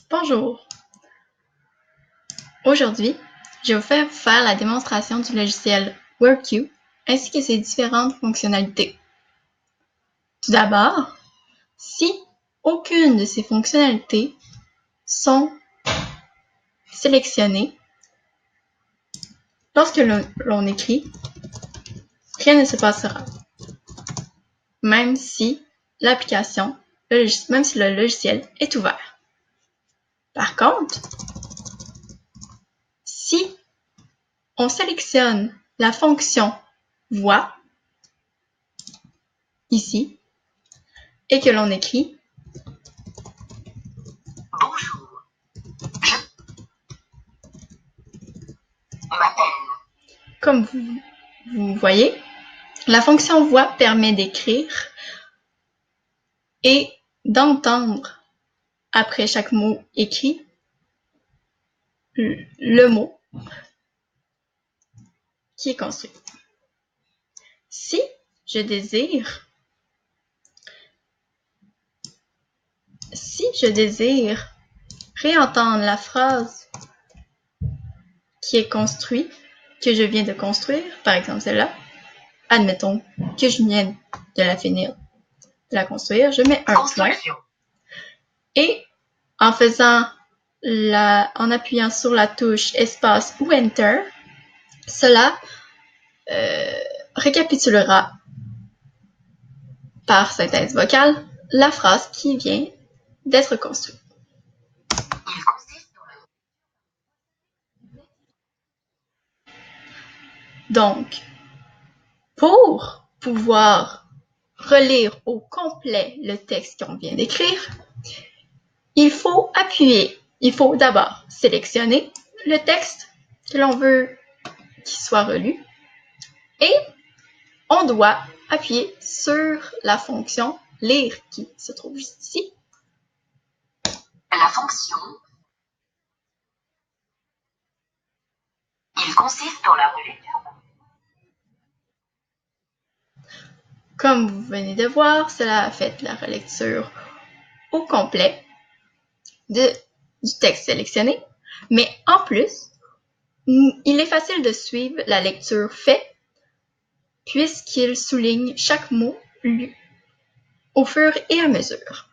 Bonjour! Aujourd'hui, je vais vous faire la démonstration du logiciel WordQ ainsi que ses différentes fonctionnalités. Tout d'abord, si aucune de ces fonctionnalités sont sélectionnées, lorsque l'on écrit, rien ne se passera, même si le logiciel est ouvert. Par contre, si on sélectionne la fonction voix, ici, et que l'on écrit Bonjour, je m'appelle. Comme vous voyez, la fonction voix permet d'écrire et d'entendre après chaque mot écrit le mot qui est construit. Si je désire réentendre la phrase qui est construite, que je viens de construire, par exemple celle-là, admettons que je viens de la finir, de la construire, je mets un point et en appuyant sur la touche espace ou enter, cela récapitulera par synthèse vocale la phrase qui vient d'être construite. Donc, pour pouvoir relire au complet le texte qu'on vient d'écrire, il faut d'abord sélectionner le texte que l'on veut qu'il soit relu et on doit appuyer sur la fonction lire qui se trouve juste ici. La fonction, il consiste en la relecture. Comme vous venez de voir, cela a fait la relecture au complet du texte sélectionné, mais en plus, il est facile de suivre la lecture faite puisqu'il souligne chaque mot lu au fur et à mesure.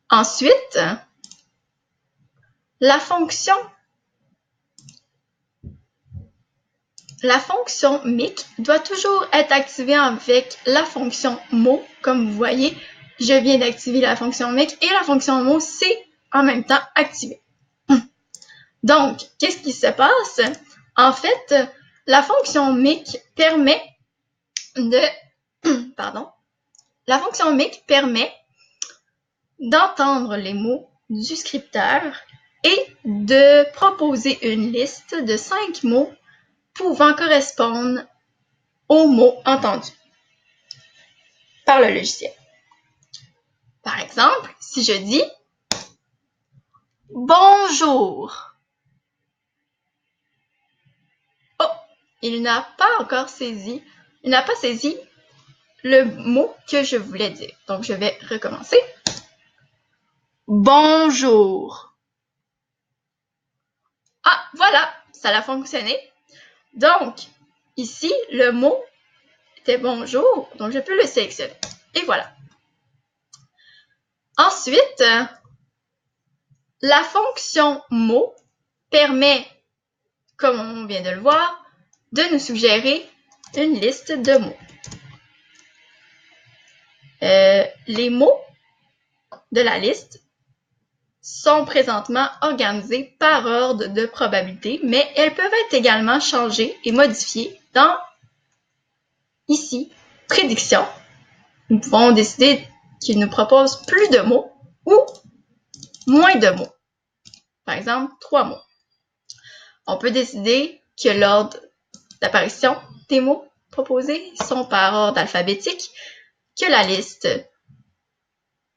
Ensuite, la fonction MIC doit toujours être activée avec la fonction mot. Comme vous voyez, je viens d'activer la fonction MIC et la fonction mot, c'est en même temps activé. Donc, qu'est-ce qui se passe? En fait, la fonction MIC permet d'entendre les mots du scripteur et de proposer une liste de 5 mots pouvant correspondre aux mots entendus par le logiciel. Par exemple, si je dis « Bonjour », il n'a pas saisi le mot que je voulais dire. Donc, je vais recommencer. Bonjour. Ah, voilà, ça a fonctionné. Donc, ici, le mot était bonjour, donc je peux le sélectionner. Et voilà. Ensuite, la fonction mot permet, comme on vient de le voir, de nous suggérer une liste de mots. Les mots de la liste sont présentement organisés par ordre de probabilité, mais elles peuvent être également changées et modifiées dans, ici, prédiction. Nous pouvons décider qu'il nous propose plus de mots ou moins de mots. Par exemple, 3 mots. On peut décider que l'ordre d'apparition des mots proposés sont par ordre alphabétique, que la liste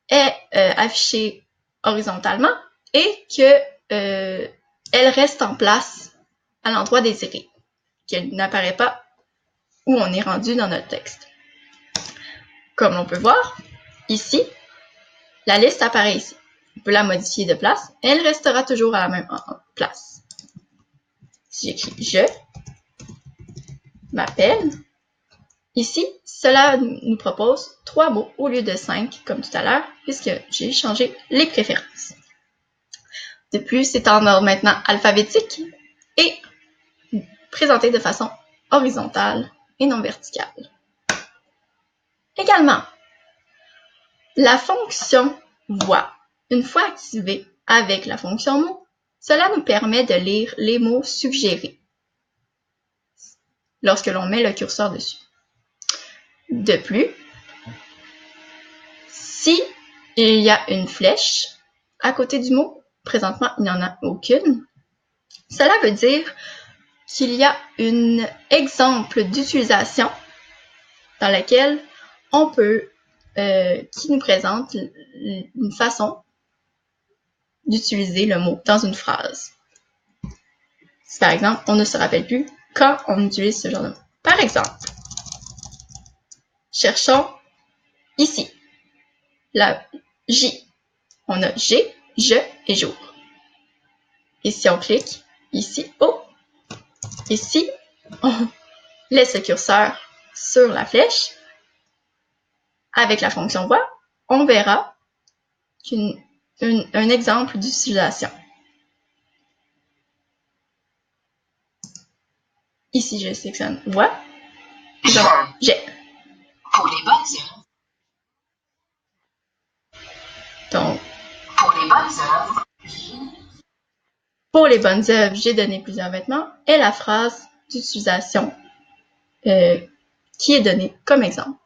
est affichée horizontalement et que elle reste en place à l'endroit désiré, qu'elle n'apparaît pas où on est rendu dans notre texte. Comme l'on peut voir, ici, la liste apparaît ici. on peut la modifier de place, elle restera toujours à la même place. Si j'écris « je m'appelle », ici, cela nous propose 3 mots au lieu de 5, comme tout à l'heure, puisque j'ai changé les préférences. De plus, c'est en ordre maintenant alphabétique et présenté de façon horizontale et non verticale. Également, la fonction voix, une fois activée avec la fonction mot, cela nous permet de lire les mots suggérés lorsque l'on met le curseur dessus. De plus, si il y a une flèche à côté du mot, présentement il n'y en a aucune, cela veut dire qu'il y a un exemple d'utilisation dans laquelle on peut, qui nous présente une façon d'utiliser le mot dans une phrase. Si par exemple, on ne se rappelle plus quand on utilise ce genre de mot. Par exemple, cherchons ici la J. On a G, je et jour. Et si on clique ici, oh, et si on laisse le curseur sur la flèche, avec la fonction voix, on verra un exemple d'utilisation. Ici, je sélectionne voix. Donc, j'ai. Pour les bonnes œuvres. Donc, Pour les bonnes œuvres. pour les bonnes œuvres, j'ai donné plusieurs vêtements et la phrase d'utilisation qui est donnée comme exemple.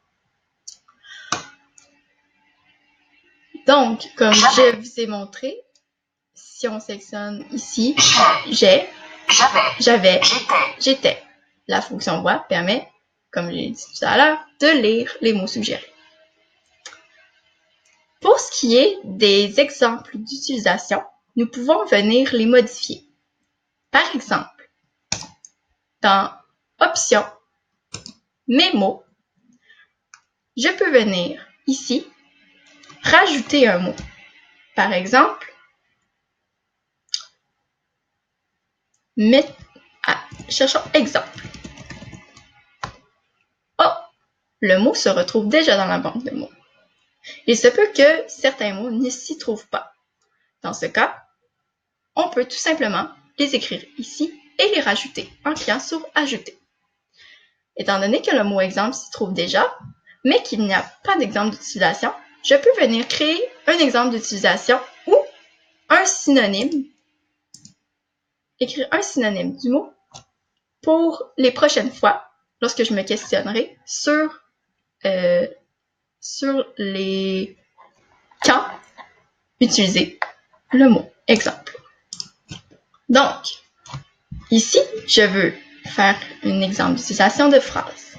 Donc, comme je vous ai montré, si on sélectionne ici, j'ai, j'avais, j'étais. La fonction voix permet, comme j'ai dit tout à l'heure, de lire les mots suggérés. Pour ce qui est des exemples d'utilisation, nous pouvons venir les modifier. Par exemple, dans Options, Mes mots, je peux venir ici rajouter un mot. Par exemple, cherchons exemple. Oh, le mot se retrouve déjà dans la banque de mots. Il se peut que certains mots ne s'y trouvent pas. Dans ce cas, on peut tout simplement les écrire ici et les rajouter en cliquant sur Ajouter. Étant donné que le mot exemple s'y trouve déjà, mais qu'il n'y a pas d'exemple d'utilisation, je peux venir créer un exemple d'utilisation ou un synonyme, écrire un synonyme du mot pour les prochaines fois lorsque je me questionnerai sur les quand utiliser le mot exemple. Donc, ici, je veux faire un exemple d'utilisation de phrase.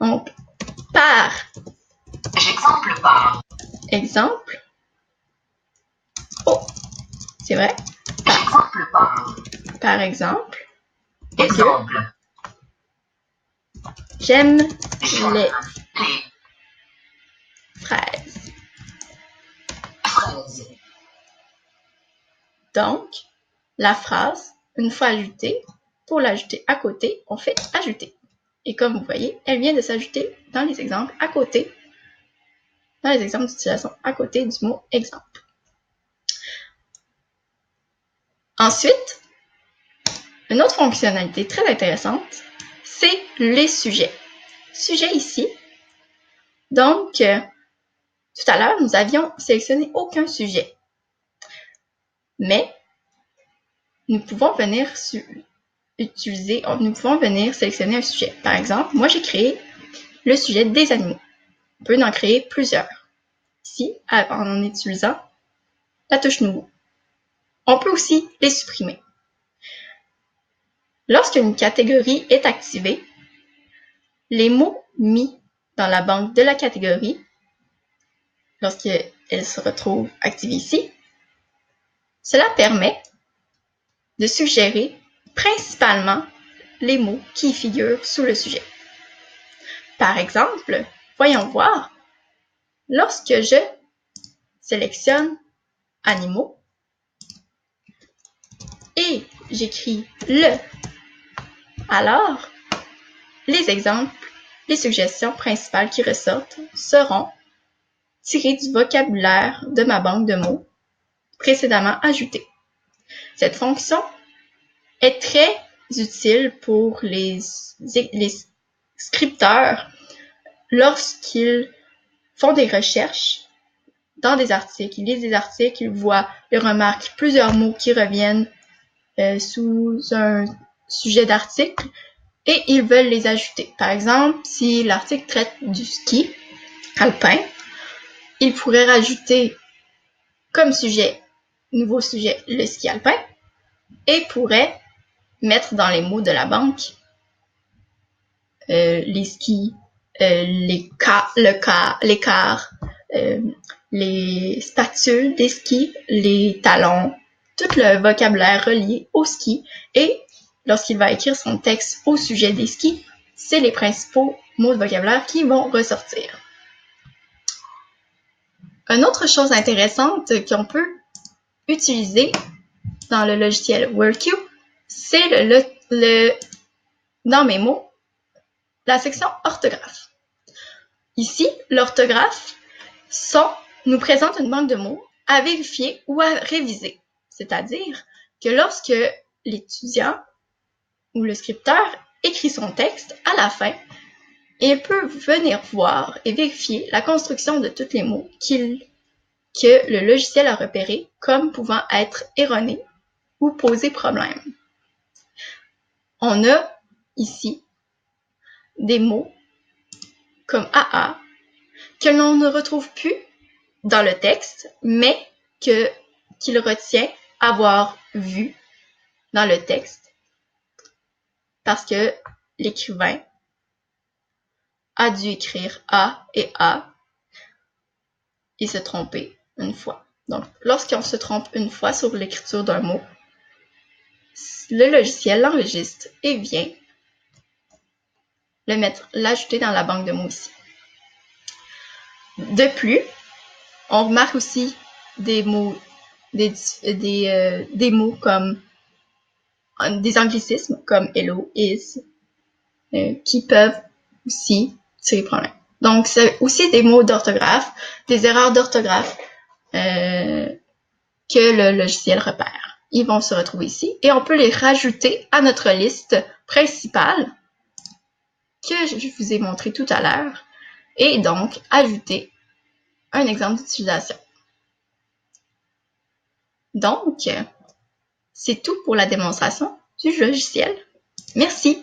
Donc, par. J'exemple par. Exemple. Oh, c'est vrai. J'exemple par. Par exemple. Exemple. J'aime les fraises. Fraises. Donc, la phrase, une fois ajoutée, pour l'ajouter à côté, on fait ajouter. Et comme vous voyez, elle vient de s'ajouter dans les exemples à côté, dans les exemples d'utilisation à côté du mot exemple. Ensuite, une autre fonctionnalité très intéressante, c'est les sujets. Sujet ici. Donc, tout à l'heure, nous avions sélectionné aucun sujet. Mais, nous pouvons venir sélectionner un sujet. Par exemple, moi j'ai créé le sujet des animaux. On peut en créer plusieurs. Ici, en utilisant la touche Nouveau. On peut aussi les supprimer. Lorsqu'une catégorie est activée, les mots mis dans la banque de la catégorie, lorsqu'elle se retrouve activée ici, cela permet de suggérer principalement les mots qui figurent sous le sujet. Par exemple, voyons voir, lorsque je sélectionne animaux et j'écris le. Alors, les exemples, les suggestions principales qui ressortent seront tirées du vocabulaire de ma banque de mots précédemment ajoutée. Cette fonction est très utile pour les scripteurs lorsqu'ils font des recherches dans des articles, ils lisent des articles, ils voient, ils remarquent plusieurs mots qui reviennent sous un sujet d'article et ils veulent les ajouter. Par exemple, si l'article traite du ski alpin, ils pourraient rajouter comme sujet, nouveau sujet, le ski alpin et pourraient mettre dans les mots de la banque les skis, l'écart, les spatules des skis, les talons, tout le vocabulaire relié au ski. Et lorsqu'il va écrire son texte au sujet des skis, c'est les principaux mots de vocabulaire qui vont ressortir. Une autre chose intéressante qu'on peut utiliser dans le logiciel WordQ, c'est dans mes mots, la section orthographe. Ici, l'orthographe nous présente une banque de mots à vérifier ou à réviser. C'est-à-dire que lorsque l'étudiant ou le scripteur écrit son texte, à la fin, il peut venir voir et vérifier la construction de tous les mots que le logiciel a repérés comme pouvant être erronés ou poser problème. On a ici des mots comme AA que l'on ne retrouve plus dans le texte, mais qu'il retient avoir vu dans le texte parce que l'écrivain a dû écrire A et A et se tromper une fois. Donc, lorsqu'on se trompe une fois sur l'écriture d'un mot, le logiciel l'enregistre et vient l'ajouter dans la banque de mots ici. De plus, on remarque aussi des mots comme des anglicismes comme hello, is, qui peuvent aussi tirer problème. Donc, c'est aussi des mots d'orthographe, des erreurs d'orthographe que le logiciel repère. Ils vont se retrouver ici et on peut les rajouter à notre liste principale que je vous ai montré tout à l'heure et donc ajouter un exemple d'utilisation. Donc, c'est tout pour la démonstration du logiciel. Merci!